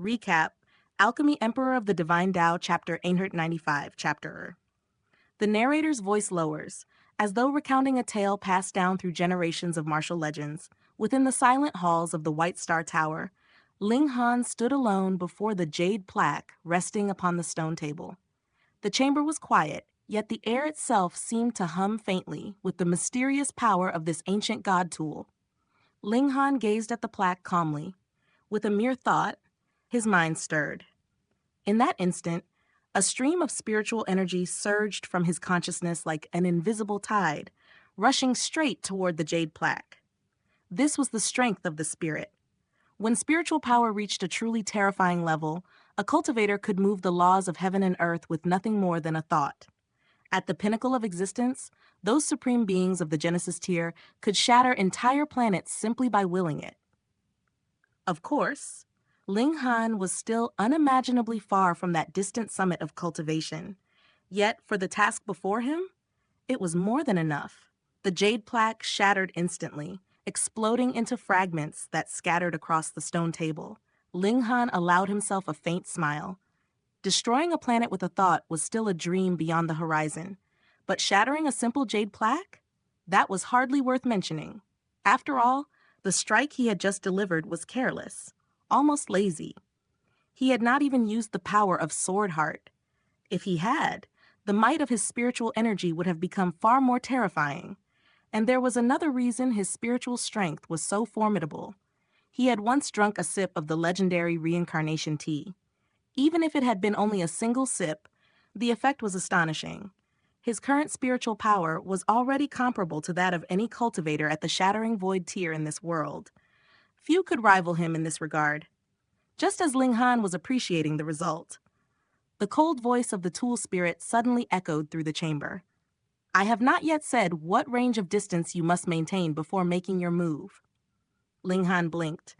Recap, Alchemy Emperor of the Divine Dao, Chapter 895, Chapter. The narrator's voice lowers, as though recounting a tale passed down through generations of martial legends. Within the silent halls of the White Star Tower, Ling Han stood alone before the jade plaque resting upon the stone table. The chamber was quiet, yet the air itself seemed to hum faintly with the mysterious power of this ancient god tool. Ling Han gazed at the plaque calmly. With a mere thought, his mind stirred. In that instant, a stream of spiritual energy surged from his consciousness like an invisible tide, rushing straight toward the jade plaque. This was the strength of the spirit. When spiritual power reached a truly terrifying level, a cultivator could move the laws of heaven and earth with nothing more than a thought. At the pinnacle of existence, those supreme beings of the Genesis tier could shatter entire planets simply by willing it. Of course, Ling Han was still unimaginably far from that distant summit of cultivation. Yet, for the task before him, it was more than enough. The jade plaque shattered instantly, exploding into fragments that scattered across the stone table. Ling Han allowed himself a faint smile. Destroying a planet with a thought was still a dream beyond the horizon, but shattering a simple jade plaque? That was hardly worth mentioning. After all, the strike he had just delivered was careless, almost lazy. He had not even used the power of Sword Heart. If he had, the might of his spiritual energy would have become far more terrifying. And there was another reason his spiritual strength was so formidable. He had once drunk a sip of the legendary reincarnation tea. Even if it had been only a single sip, the effect was astonishing. His current spiritual power was already comparable to that of any cultivator at the Shattering Void tier in this world. Few could rival him in this regard. Just as Ling Han was appreciating the result, the cold voice of the tool spirit suddenly echoed through the chamber. I have not yet said what range of distance you must maintain before making your move. Ling Han blinked.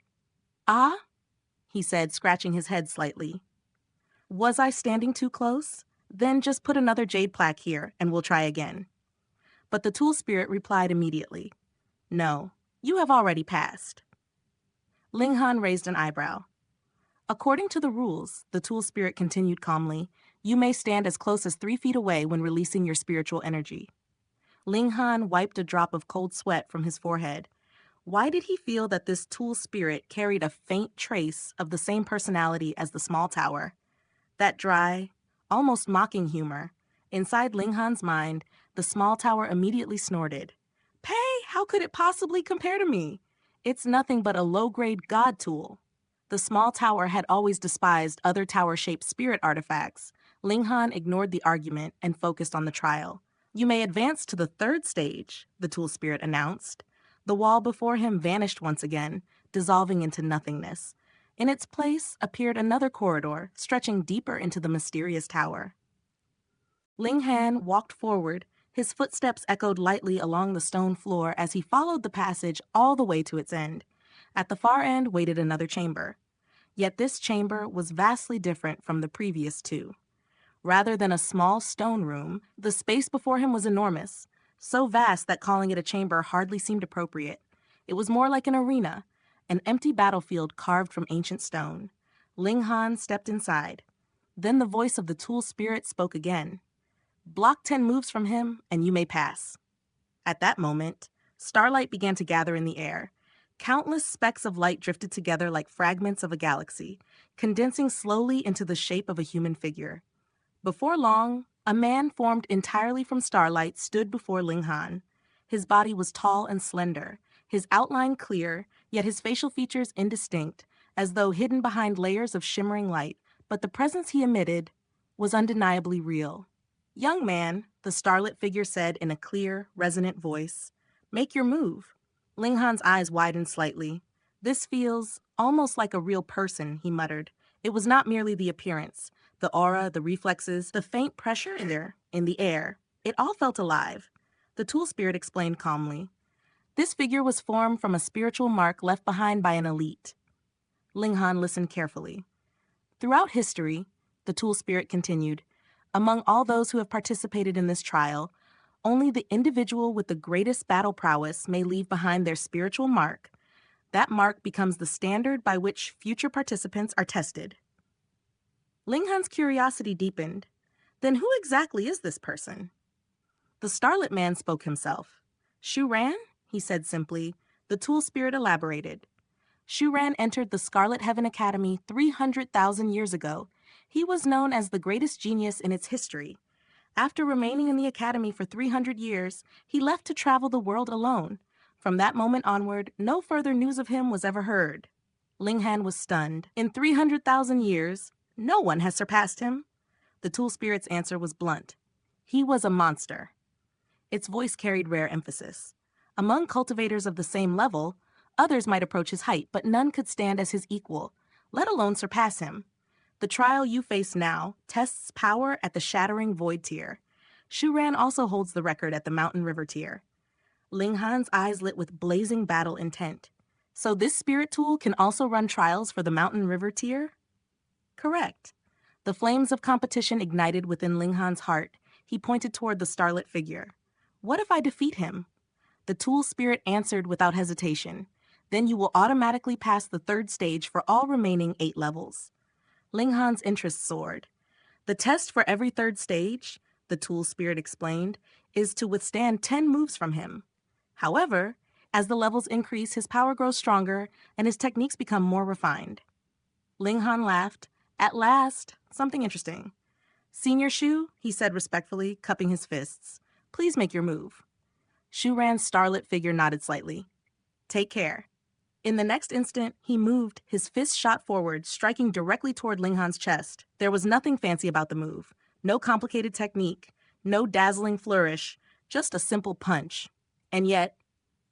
Ah? He said, scratching his head slightly. Was I standing too close? Then just put another jade plaque here, and we'll try again. But the tool spirit replied immediately. No, you have already passed. Ling Han raised an eyebrow. According to the rules, the tool spirit continued calmly, you may stand as close as 3 feet away when releasing your spiritual energy. Ling Han wiped a drop of cold sweat from his forehead. Why did he feel that this tool spirit carried a faint trace of the same personality as the small tower? That dry, almost mocking humor. Inside Ling Han's mind, the small tower immediately snorted. Pay, how could it possibly compare to me? It's nothing but a low-grade god tool. The small tower had always despised other tower-shaped spirit artifacts. Ling Han ignored the argument and focused on the trial. You may advance to the 3rd stage, the tool spirit announced. The wall before him vanished once again, dissolving into nothingness. In its place appeared another corridor, stretching deeper into the mysterious tower. Ling Han walked forward. His footsteps echoed lightly along the stone floor as he followed the passage all the way to its end. At the far end waited another chamber. Yet this chamber was vastly different from the previous 2. Rather than a small stone room, the space before him was enormous, so vast that calling it a chamber hardly seemed appropriate. It was more like an arena, an empty battlefield carved from ancient stone. Ling Han stepped inside. Then the voice of the tool spirit spoke again. Block 10 moves from him, and you may pass. At that moment, starlight began to gather in the air. Countless specks of light drifted together like fragments of a galaxy, condensing slowly into the shape of a human figure. Before long, a man formed entirely from starlight stood before Ling Han. His body was tall and slender, his outline clear, yet his facial features indistinct, as though hidden behind layers of shimmering light, but the presence he emitted was undeniably real. Young man, the starlit figure said in a clear, resonant voice, make your move. Ling Han's eyes widened slightly. This feels almost like a real person, he muttered. It was not merely the appearance, the aura, the reflexes, the faint pressure in the air. It all felt alive. The tool spirit explained calmly. This figure was formed from a spiritual mark left behind by an elite. Ling Han listened carefully. Throughout history, the tool spirit continued, among all those who have participated in this trial, only the individual with the greatest battle prowess may leave behind their spiritual mark. That mark becomes the standard by which future participants are tested. Ling Han's curiosity deepened. Then who exactly is this person? The Starlit Man spoke himself. Shu Ran, he said simply. The Tool Spirit elaborated. Shu Ran entered the Scarlet Heaven Academy 300,000 years ago. He was known as the greatest genius in its history. After remaining in the academy for 300 years, he left to travel the world alone. From that moment onward, no further news of him was ever heard. Ling Han was stunned. In 300,000 years, no one has surpassed him. The Tool Spirit's answer was blunt. He was a monster. Its voice carried rare emphasis. Among cultivators of the same level, others might approach his height, but none could stand as his equal, let alone surpass him. The trial you face now tests power at the Shattering Void tier. Shu Ran also holds the record at the Mountain River tier. Ling Han's eyes lit with blazing battle intent. So this spirit tool can also run trials for the Mountain River tier? Correct. The flames of competition ignited within Ling Han's heart. He pointed toward the starlit figure. What if I defeat him? The tool spirit answered without hesitation. Then you will automatically pass the third stage for all remaining 8 levels. Ling Han's interest soared. The test for every third stage, the tool spirit explained, is to withstand 10 moves from him. However, as the levels increase, his power grows stronger and his techniques become more refined. Ling Han laughed. At last, something interesting. Senior Shu, he said respectfully, cupping his fists. Please make your move. Shu Ran's starlit figure nodded slightly. Take care. In the next instant, he moved, his fist shot forward, striking directly toward Ling Han's chest. There was nothing fancy about the move. No complicated technique. No dazzling flourish. Just a simple punch. And yet,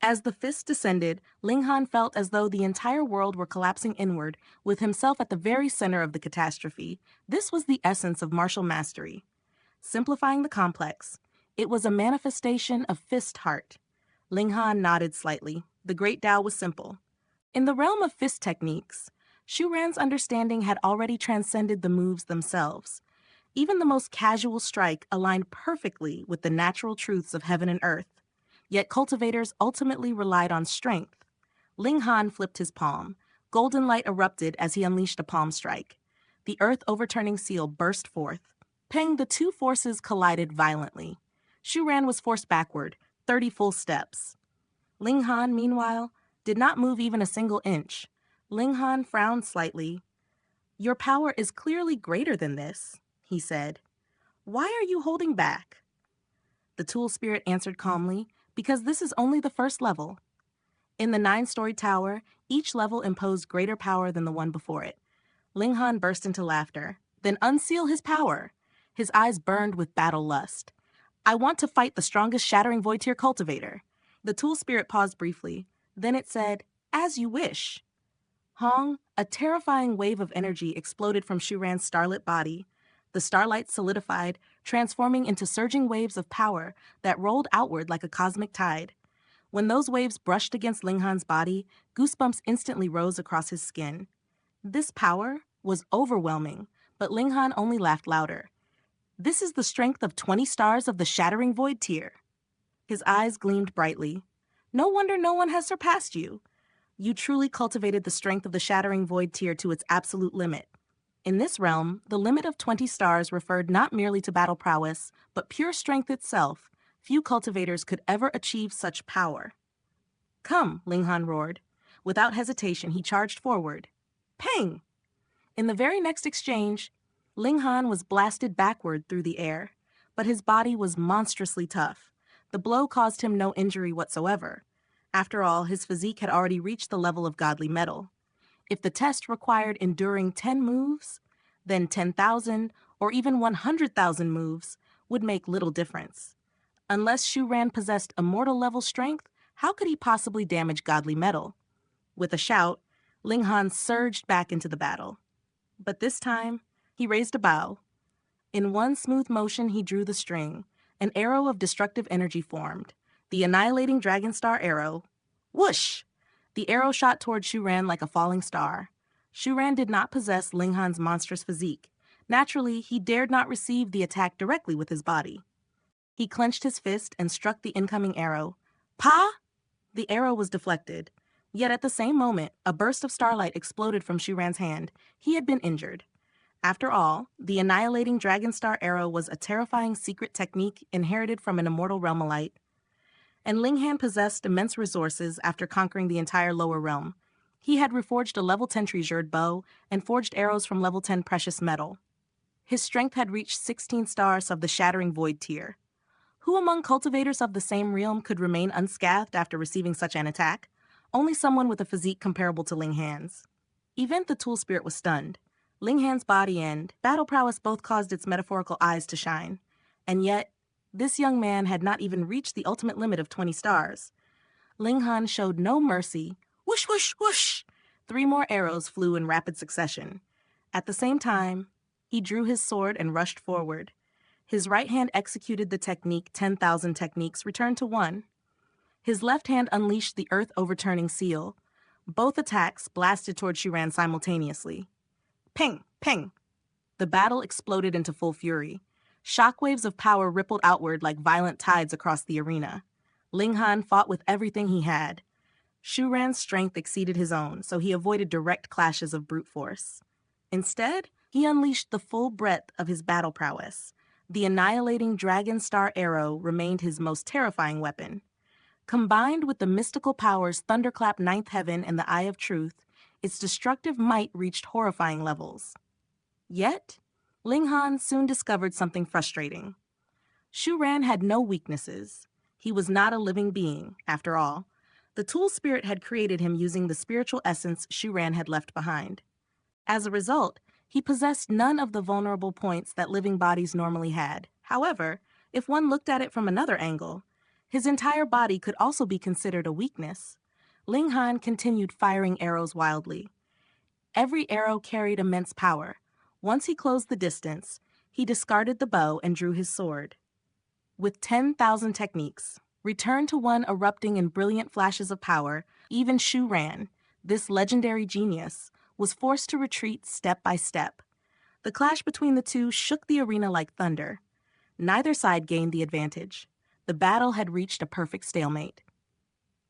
as the fist descended, Ling Han felt as though the entire world were collapsing inward, with himself at the very center of the catastrophe. This was the essence of martial mastery. Simplifying the complex, it was a manifestation of fist heart. Ling Han nodded slightly. The great Dao was simple. In the realm of fist techniques, Shu Ran's understanding had already transcended the moves themselves. Even the most casual strike aligned perfectly with the natural truths of heaven and earth. Yet cultivators ultimately relied on strength. Ling Han flipped his palm. Golden light erupted as he unleashed a palm strike. The earth-overturning seal burst forth. Peng, the two forces collided violently. Shu Ran was forced backward, 30 full steps. Ling Han, meanwhile, did not move even a single inch. Ling Han frowned slightly. Your power is clearly greater than this, he said. Why are you holding back? The tool spirit answered calmly, because this is only the first level. In the 9-story tower, each level imposed greater power than the one before it. Ling Han burst into laughter. Then unseal his power. His eyes burned with battle lust. I want to fight the strongest Shattering Void tier cultivator. The tool spirit paused briefly. Then it said, as you wish. Hong, a terrifying wave of energy exploded from Shu Ran's starlit body. The starlight solidified, transforming into surging waves of power that rolled outward like a cosmic tide. When those waves brushed against Ling Han's body, goosebumps instantly rose across his skin. This power was overwhelming, but Ling Han only laughed louder. This is the strength of 20 stars of the Shattering Void tier. His eyes gleamed brightly. No wonder no one has surpassed you. You truly cultivated the strength of the Shattering Void tier to its absolute limit. In this realm, the limit of 20 stars referred not merely to battle prowess, but pure strength itself. Few cultivators could ever achieve such power. Come, Ling Han roared. Without hesitation, he charged forward. Pang! In the very next exchange, Ling Han was blasted backward through the air, but his body was monstrously tough. The blow caused him no injury whatsoever. After all, his physique had already reached the level of godly metal. If the test required enduring 10 moves, then 10,000 or even 100,000 moves would make little difference. Unless Shu Ran possessed immortal level strength, how could he possibly damage godly metal? With a shout, Ling Han surged back into the battle. But this time, he raised a bow. In one smooth motion, he drew the string. An arrow of destructive energy formed. The annihilating dragon star arrow. Whoosh! The arrow shot toward Shu Ran like a falling star. Shu Ran did not possess Ling Han's monstrous physique. Naturally, he dared not receive the attack directly with his body. He clenched his fist and struck the incoming arrow. Pa! The arrow was deflected. Yet at the same moment, a burst of starlight exploded from Shu Ran's hand. He had been injured. After all, the annihilating dragon star arrow was a terrifying secret technique inherited from an immortal realmalite. And Ling Han possessed immense resources after conquering the entire lower realm. He had reforged a level 10 treasured bow and forged arrows from level 10 precious metal. His strength had reached 16 stars of the shattering void tier. Who among cultivators of the same realm could remain unscathed after receiving such an attack? Only someone with a physique comparable to Ling Han's. Event the Tool Spirit was stunned. Ling Han's body and battle prowess both caused its metaphorical eyes to shine. And yet, this young man had not even reached the ultimate limit of 20 stars. Ling Han showed no mercy. Whoosh, whoosh, whoosh! 3 more arrows flew in rapid succession. At the same time, he drew his sword and rushed forward. His right hand executed the technique 10,000 techniques, returned to 1. His left hand unleashed the earth-overturning seal. Both attacks blasted toward Shu Ran simultaneously. Ping! Ping! The battle exploded into full fury. Shockwaves of power rippled outward like violent tides across the arena. Ling Han fought with everything he had. Shu Ran's strength exceeded his own, so he avoided direct clashes of brute force. Instead, he unleashed the full breadth of his battle prowess. The annihilating dragon star arrow remained his most terrifying weapon. Combined with the mystical powers Thunderclap Ninth Heaven and the Eye of Truth, its destructive might reached horrifying levels. Yet, Ling Han soon discovered something frustrating. Shu Ran had no weaknesses. He was not a living being, after all. The Tool Spirit had created him using the spiritual essence Shu Ran had left behind. As a result, he possessed none of the vulnerable points that living bodies normally had. However, if one looked at it from another angle, his entire body could also be considered a weakness. Ling Han continued firing arrows wildly. Every arrow carried immense power. Once he closed the distance, he discarded the bow and drew his sword. With 10,000 techniques, returned to 1 erupting in brilliant flashes of power, even Shu Ran, this legendary genius, was forced to retreat step by step. The clash between the two shook the arena like thunder. Neither side gained the advantage. The battle had reached a perfect stalemate.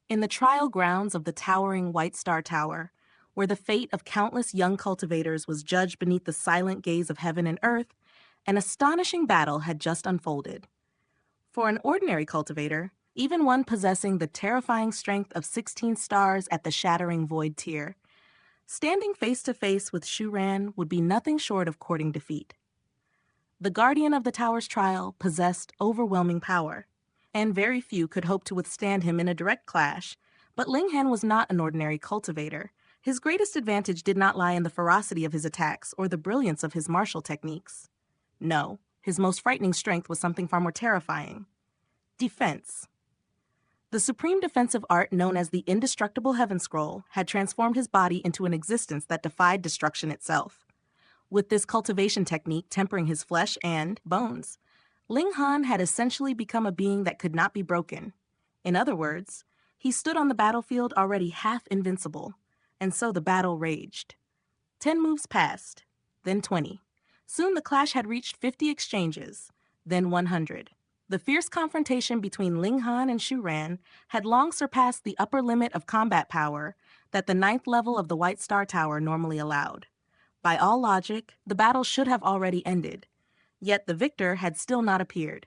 In the trial grounds of the towering White Star Tower, where the fate of countless young cultivators was judged beneath the silent gaze of heaven and earth, an astonishing battle had just unfolded. For an ordinary cultivator, even one possessing the terrifying strength of 16 stars at the shattering void tier, standing face to face with Shu Ran would be nothing short of courting defeat. The guardian of the tower's trial possessed overwhelming power, and very few could hope to withstand him in a direct clash, but Ling Han was not an ordinary cultivator. His greatest advantage did not lie in the ferocity of his attacks or the brilliance of his martial techniques. No, his most frightening strength was something far more terrifying. Defense. The supreme defensive art known as the indestructible Heaven Scroll had transformed his body into an existence that defied destruction itself. With this cultivation technique tempering his flesh and bones, Ling Han had essentially become a being that could not be broken. In other words, he stood on the battlefield already half invincible, and so the battle raged. 10 moves passed, then 20. Soon the clash had reached 50 exchanges, then 100. The fierce confrontation between Ling Han and Shu Ran had long surpassed the upper limit of combat power that the 9th level of the White Star Tower normally allowed. By all logic, the battle should have already ended, yet the victor had still not appeared.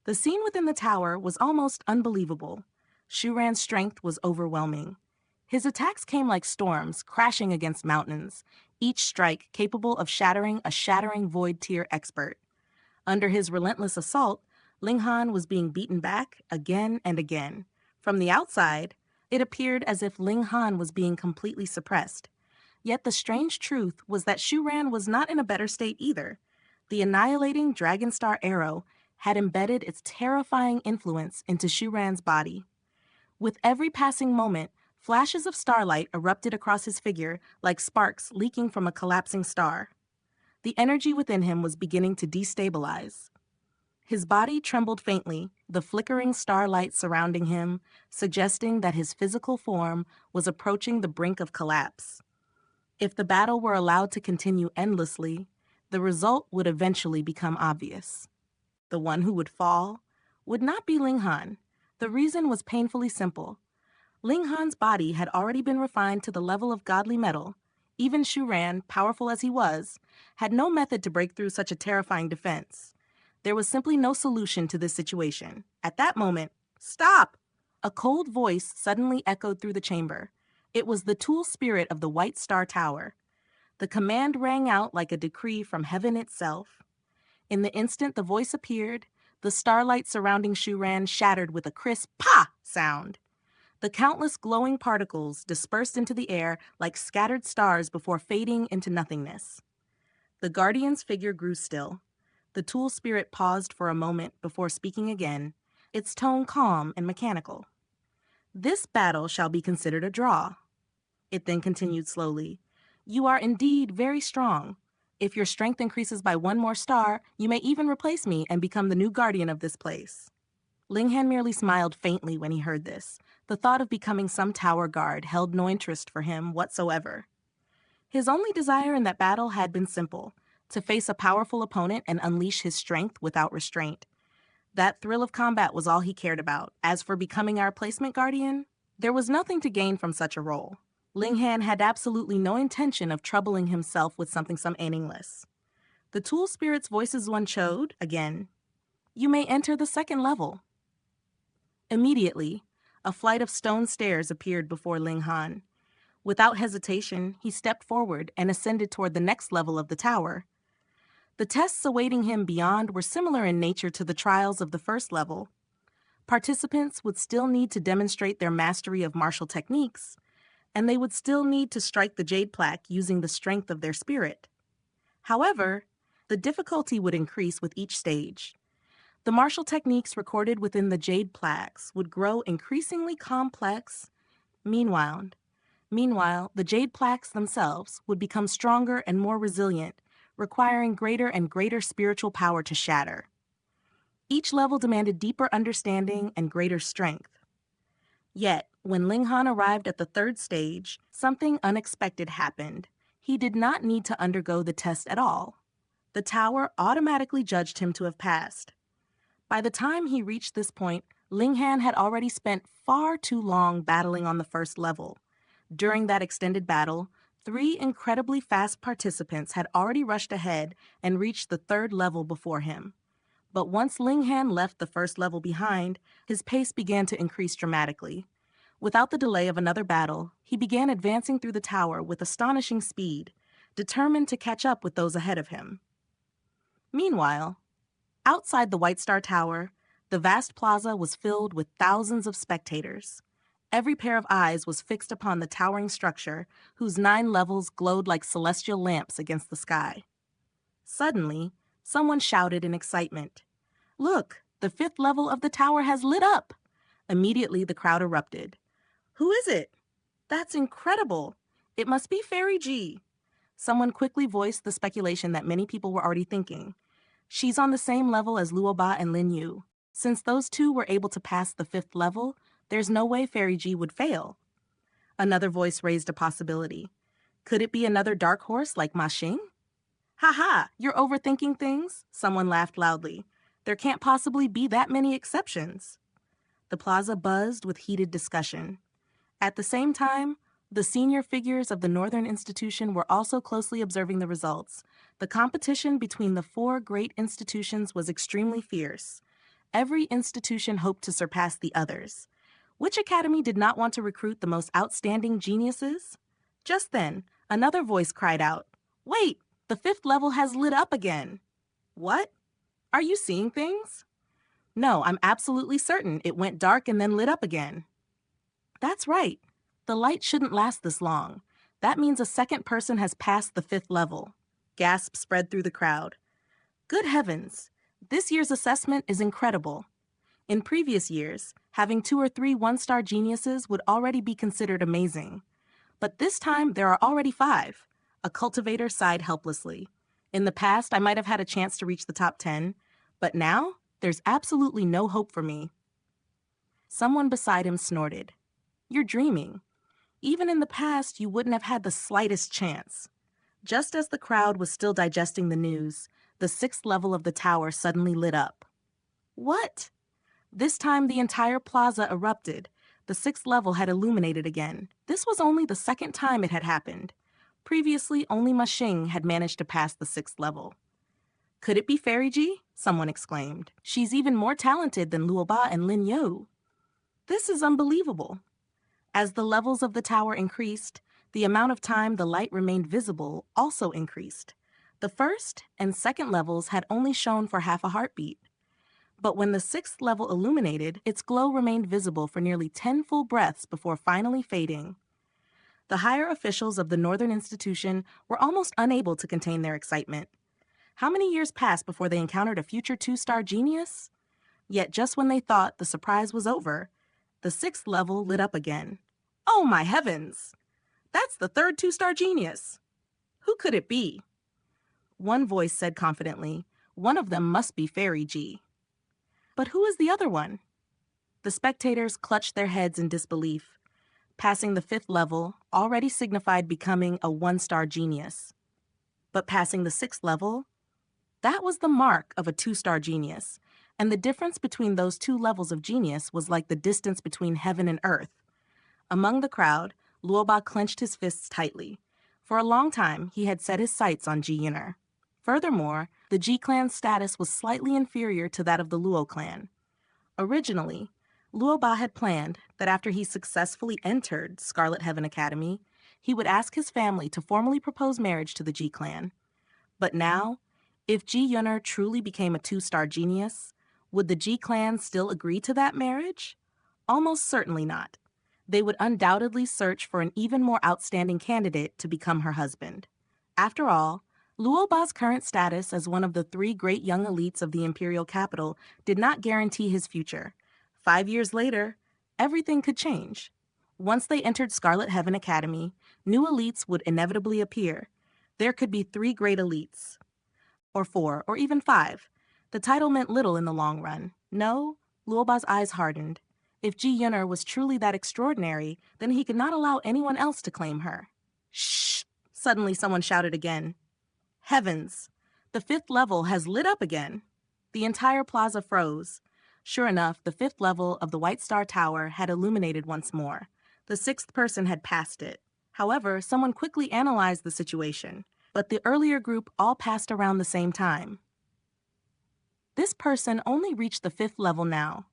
The scene within the tower was almost unbelievable. Shu Ran's strength was overwhelming. His attacks came like storms, crashing against mountains, each strike capable of shattering a shattering void tier expert. Under his relentless assault, Ling Han was being beaten back again and again. From the outside, it appeared as if Ling Han was being completely suppressed. Yet the strange truth was that Shu Ran was not in a better state either. The annihilating Dragon Star arrow had embedded its terrifying influence into Shu Ran's body. With every passing moment, flashes of starlight erupted across his figure like sparks leaking from a collapsing star. The energy within him was beginning to destabilize. His body trembled faintly, the flickering starlight surrounding him, suggesting that his physical form was approaching the brink of collapse. If the battle were allowed to continue endlessly, the result would eventually become obvious. The one who would fall would not be Ling Han. The reason was painfully simple. Ling Han's body had already been refined to the level of godly metal. Even Shu Ran, powerful as he was, had no method to break through such a terrifying defense. There was simply no solution to this situation. At that moment, "Stop!" A cold voice suddenly echoed through the chamber. It was the tool spirit of the White Star Tower. The command rang out like a decree from heaven itself. In the instant the voice appeared, the starlight surrounding Shu Ran shattered with a crisp "pa" sound. The countless glowing particles dispersed into the air like scattered stars before fading into nothingness. The guardian's figure grew still. The tool spirit paused for a moment before speaking again, its tone calm and mechanical. "This battle shall be considered a draw." It then continued slowly. "You are indeed very strong. If your strength increases by one more star, you may even replace me and become the new guardian of this place." Ling Han merely smiled faintly when he heard this. The thought of becoming some tower guard held no interest for him whatsoever. His only desire in that battle had been simple: to face a powerful opponent and unleash his strength without restraint. That thrill of combat was all he cared about. As for becoming our replacement guardian, there was nothing to gain from such a role. Ling Han had absolutely no intention of troubling himself with something so meaningless. The tool spirit's voices one chode again. "You may enter the second level." Immediately, a flight of stone stairs appeared before Ling Han. Without hesitation, he stepped forward and ascended toward the next level of the tower. The tests awaiting him beyond were similar in nature to the trials of the first level. Participants would still need to demonstrate their mastery of martial techniques, and they would still need to strike the jade plaque using the strength of their spirit. However, the difficulty would increase with each stage. The martial techniques recorded within the jade plaques would grow increasingly complex. Meanwhile, the jade plaques themselves would become stronger and more resilient, requiring greater and greater spiritual power to shatter. Each level demanded deeper understanding and greater strength. Yet, when Ling Han arrived at the third stage, something unexpected happened. He did not need to undergo the test at all. The tower automatically judged him to have passed. By the time he reached this point, Ling Han had already spent far too long battling on the first level. During that extended battle, 3 incredibly fast participants had already rushed ahead and reached the third level before him. But once Ling Han left the first level behind, his pace began to increase dramatically. Without the delay of another battle, he began advancing through the tower with astonishing speed, determined to catch up with those ahead of him. Meanwhile, outside the White Star Tower, the vast plaza was filled with thousands of spectators. Every pair of eyes was fixed upon the towering structure, whose 9 levels glowed like celestial lamps against the sky. Suddenly, someone shouted in excitement, "Look, the 5th level of the tower has lit up!" Immediately, the crowd erupted. "Who is it? That's incredible! It must be Fairy G." Someone quickly voiced the speculation that many people were already thinking. "She's on the same level as Luoba and Lin Yu. Since those two were able to pass the 5th level, there's no way Fairy G would fail." Another voice raised a possibility. "Could it be another dark horse like Ma Xing?" "Ha ha, you're overthinking things," someone laughed loudly. "There can't possibly be that many exceptions." The plaza buzzed with heated discussion. At the same time, the senior figures of the Northern Institution were also closely observing the results. The competition between the 4 great institutions was extremely fierce. Every institution hoped to surpass the others. Which academy did not want to recruit the most outstanding geniuses? Just then, another voice cried out, "Wait, the 5th level has lit up again." "What? Are you seeing things?" "No, I'm absolutely certain it went dark and then lit up again." "That's right. The light shouldn't last this long. That means a second person has passed the 5th level." Gasps spread through the crowd. Good heavens, this year's assessment is incredible. In previous years, having 2 or 3 one-star geniuses would already be considered amazing. But this time, there are already 5. A cultivator sighed helplessly. "In the past, I might have had a chance to reach the top 10, but now, there's absolutely no hope for me." Someone beside him snorted. "You're dreaming. Even in the past, you wouldn't have had the slightest chance." Just as the crowd was still digesting the news, the 6th level of the tower suddenly lit up. What? This time the entire plaza erupted. The sixth level had illuminated again. This was only the second time it had happened. Previously, only Ma Xing had managed to pass the sixth level. Could it be Fairy Ji? Someone exclaimed. She's even more talented than Luo Ba and Lin Yu. This is unbelievable. As the levels of the tower increased, the amount of time the light remained visible also increased. The first and second levels had only shone for half a heartbeat. But when the sixth level illuminated, its glow remained visible for nearly 10 full breaths before finally fading. The higher officials of the Northern Institution were almost unable to contain their excitement. How many years passed before they encountered a future two-star genius? Yet just when they thought the surprise was over, the sixth level lit up again. Oh my heavens! That's the third two-star genius! Who could it be? One voice said confidently, one of them must be Fairy Ji. But who is the other one? The spectators clutched their heads in disbelief. Passing the fifth level already signified becoming a one-star genius. But passing the sixth level? That was the mark of a two-star genius, and the difference between those two levels of genius was like the distance between heaven and earth. Among the crowd, Luo Ba clenched his fists tightly. For a long time, he had set his sights on Ji Yuner. Furthermore, the Ji clan's status was slightly inferior to that of the Luo clan. Originally, Luo Ba had planned that after he successfully entered Scarlet Heaven Academy, he would ask his family to formally propose marriage to the Ji clan. But now, if Ji Yuner truly became a two-star genius, would the Ji clan still agree to that marriage? Almost certainly not. They would undoubtedly search for an even more outstanding candidate to become her husband. After all, Luo Ba's current status as one of the three great young elites of the imperial capital did not guarantee his future. 5 years later, everything could change. Once they entered Scarlet Heaven Academy, new elites would inevitably appear. There could be 3 great elites, or 4, or even 5. The title meant little in the long run. No, Luo Ba's eyes hardened. If Ji Yuner was truly that extraordinary, then he could not allow anyone else to claim her. Shh! Suddenly someone shouted again. Heavens! The fifth level has lit up again. The entire plaza froze. Sure enough, the fifth level of the White Star Tower had illuminated once more. The sixth person had passed it. However, someone quickly analyzed the situation, but the earlier group all passed around the same time. This person only reached the fifth level now.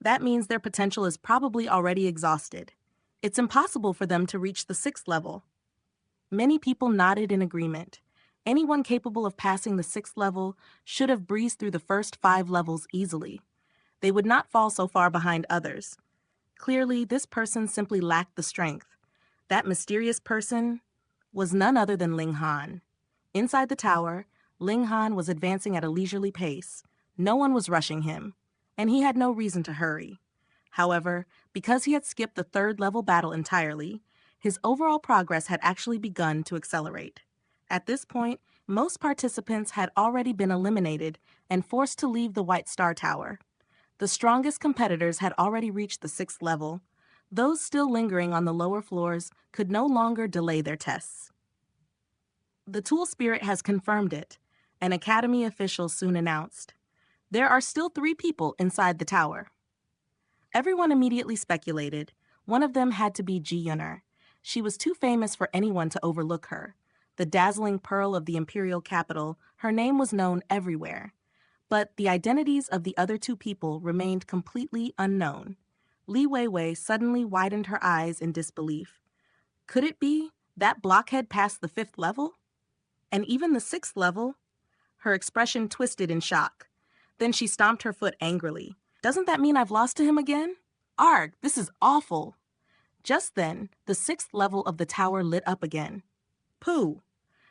That means their potential is probably already exhausted. It's impossible for them to reach the sixth level. Many people nodded in agreement. Anyone capable of passing the sixth level should have breezed through the first 5 levels easily. They would not fall so far behind others. Clearly, this person simply lacked the strength. That mysterious person was none other than Ling Han. Inside the tower, Ling Han was advancing at a leisurely pace. No one was rushing him, and he had no reason to hurry. However, because he had skipped the 3rd level battle entirely, his overall progress had actually begun to accelerate. At this point, most participants had already been eliminated and forced to leave the White Star Tower. The strongest competitors had already reached the 6th level. Those still lingering on the lower floors could no longer delay their tests. The Tool Spirit has confirmed it, an Academy official soon announced. There are still 3 people inside the tower. Everyone immediately speculated. One of them had to be Ji Yuner. She was too famous for anyone to overlook her. The dazzling pearl of the imperial capital, her name was known everywhere. But the identities of the other 2 people remained completely unknown. Li Weiwei suddenly widened her eyes in disbelief. Could it be that blockhead passed the 5th level? And even the 6th level? Her expression twisted in shock. Then she stomped her foot angrily. Doesn't that mean I've lost to him again? Arg, this is awful. Just then, the 6th level of the tower lit up again. Pooh!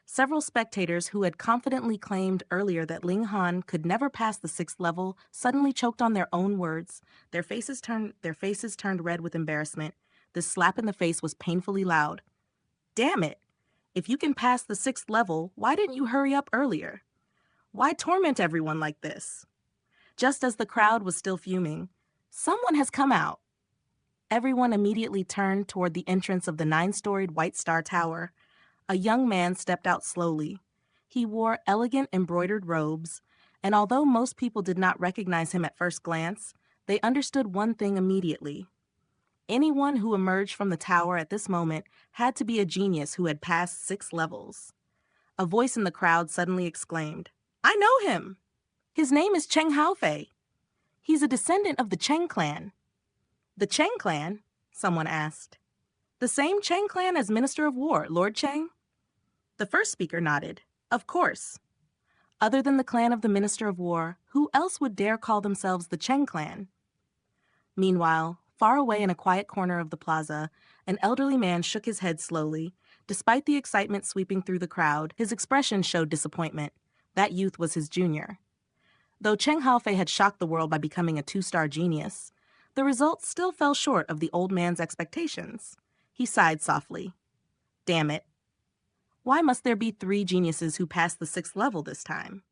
Several spectators who had confidently claimed earlier that Ling Han could never pass the 6th level suddenly choked on their own words. Their faces turned red with embarrassment. This slap in the face was painfully loud. Damn it! If you can pass the 6th level, why didn't you hurry up earlier? Why torment everyone like this? Just as the crowd was still fuming, someone has come out. Everyone immediately turned toward the entrance of the 9-storied White Star Tower. A young man stepped out slowly. He wore elegant embroidered robes, and although most people did not recognize him at first glance, they understood one thing immediately. Anyone who emerged from the tower at this moment had to be a genius who had passed 6 levels. A voice in the crowd suddenly exclaimed, "I know him! His name is Cheng Haofei. He's a descendant of the Cheng clan." "The Cheng clan?" someone asked. "The same Cheng clan as Minister of War, Lord Cheng?" The first speaker nodded. "Of course. Other than the clan of the Minister of War, who else would dare call themselves the Cheng clan?" Meanwhile, far away in a quiet corner of the plaza, an elderly man shook his head slowly. Despite the excitement sweeping through the crowd, his expression showed disappointment. That youth was his junior. Though Cheng Haofei had shocked the world by becoming a 2-star genius, the results still fell short of the old man's expectations. He sighed softly. Damn it. Why must there be 3 geniuses who passed the 6th level this time?